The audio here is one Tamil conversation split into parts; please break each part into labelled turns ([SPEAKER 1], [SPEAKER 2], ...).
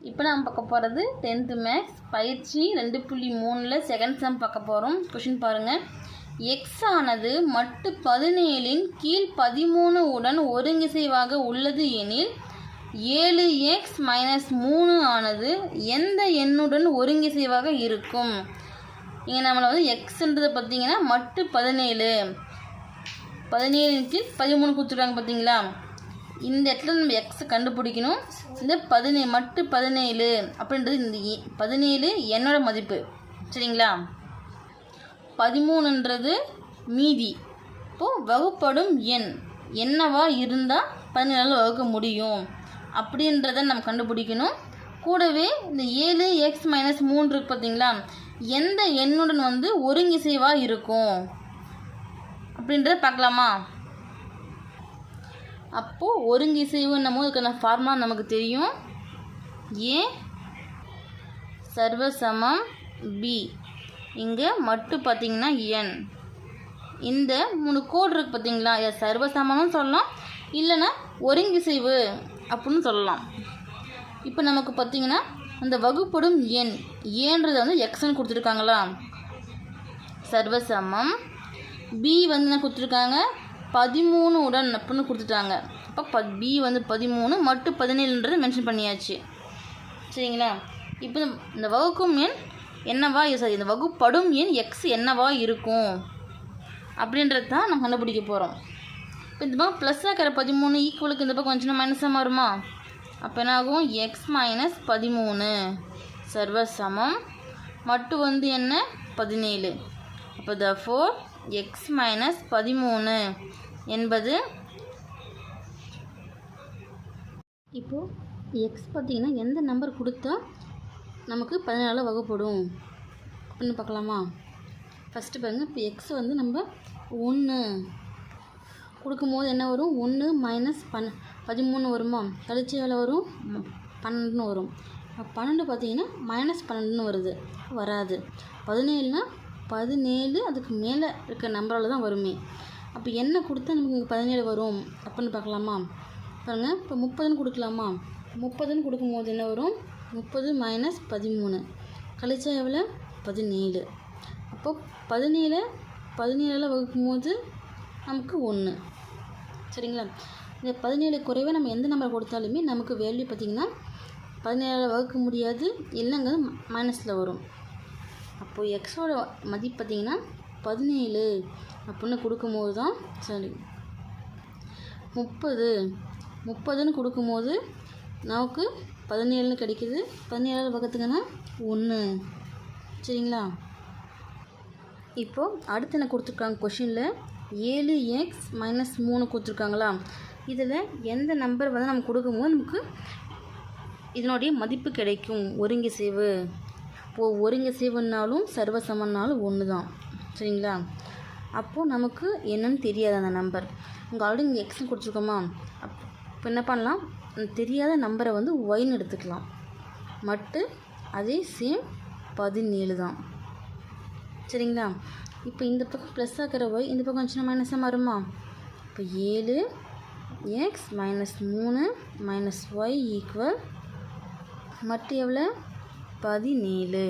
[SPEAKER 1] இப்போ நம்ம பார்க்க போகிறது 10th மேக்ஸ் பயிற்சி 2.3 செகண்ட் சம் பார்க்க போகிறோம். கொஷின் பாருங்கள். எக்ஸ் ஆனது மட்டு 17இன் கீழ் 13 உடன் ஒருங்கிசைவாக உள்ளது எனில் 7x - 3 ஆனது எந்த எண்ணுடன் ஒருங்கிசைவாக இருக்கும்? இங்கே நம்மளை வந்து எக்ஸ்ன்றதை பார்த்தீங்கன்னா மட்டு 17இன் கீழ் 13 கொடுத்துருக்காங்க பார்த்தீங்களா? இந்த இடத்துல நம்ம எக்ஸை கண்டுபிடிக்கணும். இந்த மட்டு 17 அப்படின்றது இந்த 17 என்னோட மதிப்பு, சரிங்களா? 13ன்றது மீதி. இப்போது வகுப்படும் எண் என்னவா இருந்தால் 17 வகுக்க முடியும் அப்படின்றத நம்ம கண்டுபிடிக்கணும். கூடவே இந்த 7x - 3 இருக்கு பார்த்தீங்களா, எந்த எண்ணுடன் வந்து ஒருங்கிசைவாக இருக்கும் அப்படின்றத பார்க்கலாமா? அப்போது ஒருங்கிசைவுன்னும் போது இதுக்கான ஃபார்முலா நமக்கு தெரியும். ஏ சர்வசமம் பி. இங்கே மட்டும் பார்த்திங்கன்னா என். இந்த 3 கோடு இருக்குது பார்த்தீங்களா, இதை சர்வசமம்னு சொல்லலாம், இல்லைன்னா ஒருங்கிசைவு அப்படின்னு சொல்லலாம். இப்போ நமக்கு பார்த்திங்கன்னா அந்த வகுப்படும் எண் ஏன்றதை வந்து எக்ஸ்ன்னு கொடுத்துருக்காங்களா, சர்வசமம் பி வந்து என்ன கொடுத்துருக்காங்க 13 உடன் அப்படின்னு கொடுத்துட்டாங்க. அப்போ பி வந்து 13 மட்டு 17ன்றது மென்ஷன் பண்ணியாச்சு, சரிங்களா? இப்போ இந்த வகுக்கும் எண் என்னவா இந்த வகுப்படும் எண் எக்ஸ் என்னவா இருக்கும் அப்படின்றது தான் நம்ம கண்டுபிடிக்க போகிறோம். இப்போ இந்த பக்கம் ப்ளஸ் ஆக்கிற 13 ஈக்குவலுக்கு இந்த பக்கம் கொஞ்சம் மைனஸாக மாறுமா? அப்போ என்ன ஆகும்? எக்ஸ் - 13 சர்வசமம் மட்டு வந்து என்ன 17. அப்போ therefore x - 13 என்பது, இப்போது எக்ஸ் பார்த்திங்கன்னா எந்த நம்பர் கொடுத்தா நமக்கு 17 வகுப்படும் அப்படின்னு பார்க்கலாமா? ஃபஸ்ட்டு பாருங்கள். இப்போ எக்ஸ் வந்து நம்ம 1 கொடுக்கும்போது என்ன வரும்? 1 - 13 வருமா? கழிச்சு எவ்வளோ வரும்? 12 வரும். 12 பார்த்திங்கன்னா -12 வருது, வராது. 17னா 17 அதுக்கு மேலே இருக்க நம்பரால் தான் வருமே. அப்போ என்ன கொடுத்தா நமக்கு 17 வரும் அப்படின்னு பார்க்கலாமா? பாருங்கள். இப்போ 30ன்னு கொடுக்கலாமா? 30ன்னு கொடுக்கும்போது என்ன வரும்? 30 - 13 கழிச்சா எவ்வளோ? 17. அப்போ 17 வகுக்கும்போது நமக்கு 1, சரிங்களா? இந்த 17 குறைவாக நம்ம எந்த நம்பர் கொடுத்தாலுமே நமக்கு வேல்யூ பார்த்திங்கன்னா 17 வகுக்க முடியாது, இல்லைங்கிறது மைனஸில் வரும். அப்போது எக்ஸோட மதிப்பு பார்த்திங்கன்னா 17 அப்படின்னு கொடுக்கும்போது தான் சரி. 30ன்னு கொடுக்கும்போது நமக்கு 17ன்னு கிடைக்கிது. 17 வகுத்துங்கன்னா 1, சரிங்களா? இப்போது அடுத்து என்ன கொடுத்துருக்காங்க கொஷினில்? 7x - 3 கொடுத்துருக்காங்களா? இதில் எந்த நம்பர் வந்து நம்ம கொடுக்கும்போது நமக்கு இதனுடைய மதிப்பு கிடைக்கும் ஒருங்கிசைவு? இப்போது ஒருங்கிசைவுன்னாலும் சர்வசமன்னாலும் ஒன்று தான், சரிங்களா? அப்போது நமக்கு என்னன்னு தெரியாது அந்த நம்பர். உங்கள் ஆல்ரெடி இங்கே எக்ஸ்ன்னு கொடுத்துருக்கோமா? இப்போ என்ன பண்ணலாம்? தெரியாத நம்பரை வந்து ஒய்ன்னு எடுத்துக்கலாம். மட்டு அதே சேம் 17 தான், சரிங்களா? இப்போ இந்த பக்கம் ப்ளஸ் ஆக்கிற ஒய் இந்த பக்கம் சின்ன மைனஸாக மாறுமா? இப்போ 7x - 3 - y ஈக்குவல் மட்டு எவ்வளோ? 17.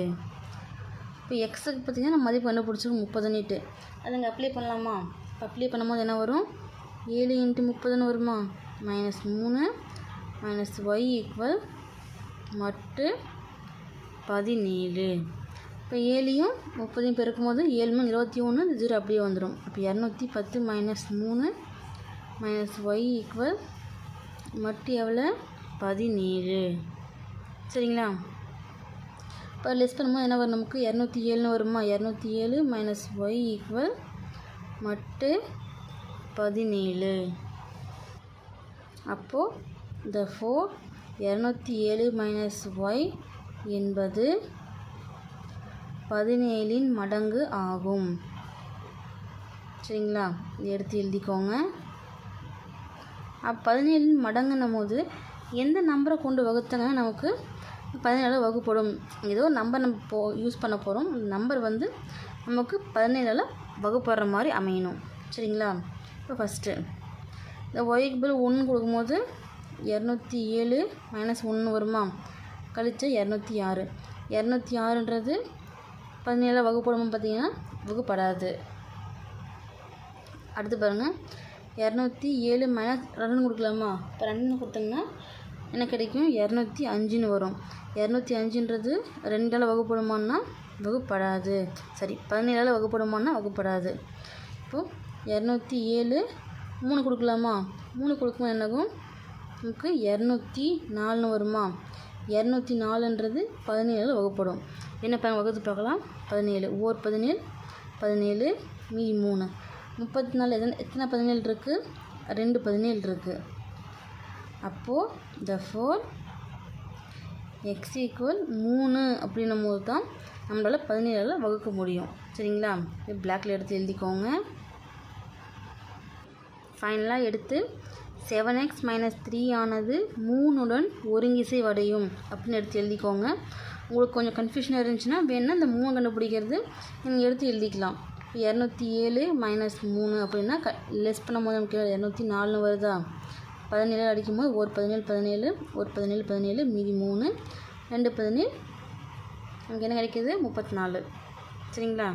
[SPEAKER 1] இப்போ எக்ஸுக்கு பார்த்திங்கன்னா நம்ம மதிப்பு கண்டுபிடிச்சிருக்கோம் 30ன்னுட்டு. அதுங்க அப்ளை பண்ணலாமா? இப்போ அப்ளை பண்ணும்போது என்ன வரும்? 7 × 30ன்னு வருமா? -3 - y ஈக்குவல் மட்டு 17. இப்போ 7யும் 30யும் பெருக்கும்போது 7 - 21, 0 அப்படியே வந்துடும். அப்போ 210 - 3 - y ஈக்குவல் மட்டு எவ்வளோ? 17, சரிங்களா? இப்போ லெஸ் பண்ணும்போது என்ன வரும்? நமக்கு 207ன்னு வருமா? 207 - y ஈக்குவல் மட்டு 17. அப்போது therefore 207 - y என்பது 17ன் மடங்கு ஆகும், சரிங்களா? எடுத்து எழுதிக்கோங்க. 17ன் மடங்குன்னும் போது எந்த நம்பரை கொண்டு வகுத்தாங்கன்னா நமக்கு 17 வகுப்படும். ஏதோ நம்பர் நம்ம யூஸ் பண்ண போகிறோம். அந்த நம்பர் வந்து நமக்கு 17 வகுப்படுற மாதிரி அமையணும், சரிங்களா? இப்போ ஃபஸ்ட்டு இந்த ஒய்க்கு பதில் 1 கொடுக்கும்போது 207 - 1 வருமா? கழிச்ச 206. 206ன்றது 17 வகுப்படும்னு பார்த்தீங்கன்னா வகுப்படாது. அடுத்து பாருங்கள், 207 மைனஸ் 2 கொடுக்கலாமா? இப்போ 2 கொடுத்தோம்னா என்ன கிடைக்கும்? 205ன்னு வரும். 205ன்றது 2ஆல் வகுப்படுமான்னா வகுப்படாது. சரி, 17ஆல் வகுப்படுமான்னா வகுப்படாது. இப்போது 207 3 கொடுக்கலாமா? 3 கொடுக்கும்போது என்னாகும்? நமக்கு 204ன்னு வருமா? 204ன்றது 17ஆல் வகுப்படும். என்ன வகுத்து பார்க்கலாம். 17 ஓர் 17 17 மீதி 3 34. எத்தனை 17 இருக்குது? 2 17 இருக்குது. அப்போது therefore x = 3 அப்படின்னும் போது தான் நம்மளால் 17ஆல் வகுக்க முடியும். சரிங்களா? பிளாக்கில் எடுத்து எழுதிக்கோங்க. ஃபைனலாக எடுத்து 7x - 3 ஆனது 3உடன் ஒருங்கிசைவடையும் அப்படின்னு எடுத்து எழுதிக்கோங்க. உங்களுக்கு கொஞ்சம் கன்ஃபியூஷனாக இருந்துச்சுன்னா வேணுன்னா இந்த 3 கண்டுபிடிக்கிறது நீங்கள் எடுத்து எழுதிக்கலாம். 207 - 3 அப்படின்னா லெஸ் பண்ணும்போது நமக்கு 204ன்னு வருதா? 17 அடிக்கும்போது ஒரு 17 17 ஒரு 17 17 மீதி 3 2 17 நமக்கு என்ன கிடைக்கிது? 34. சரிங்களா?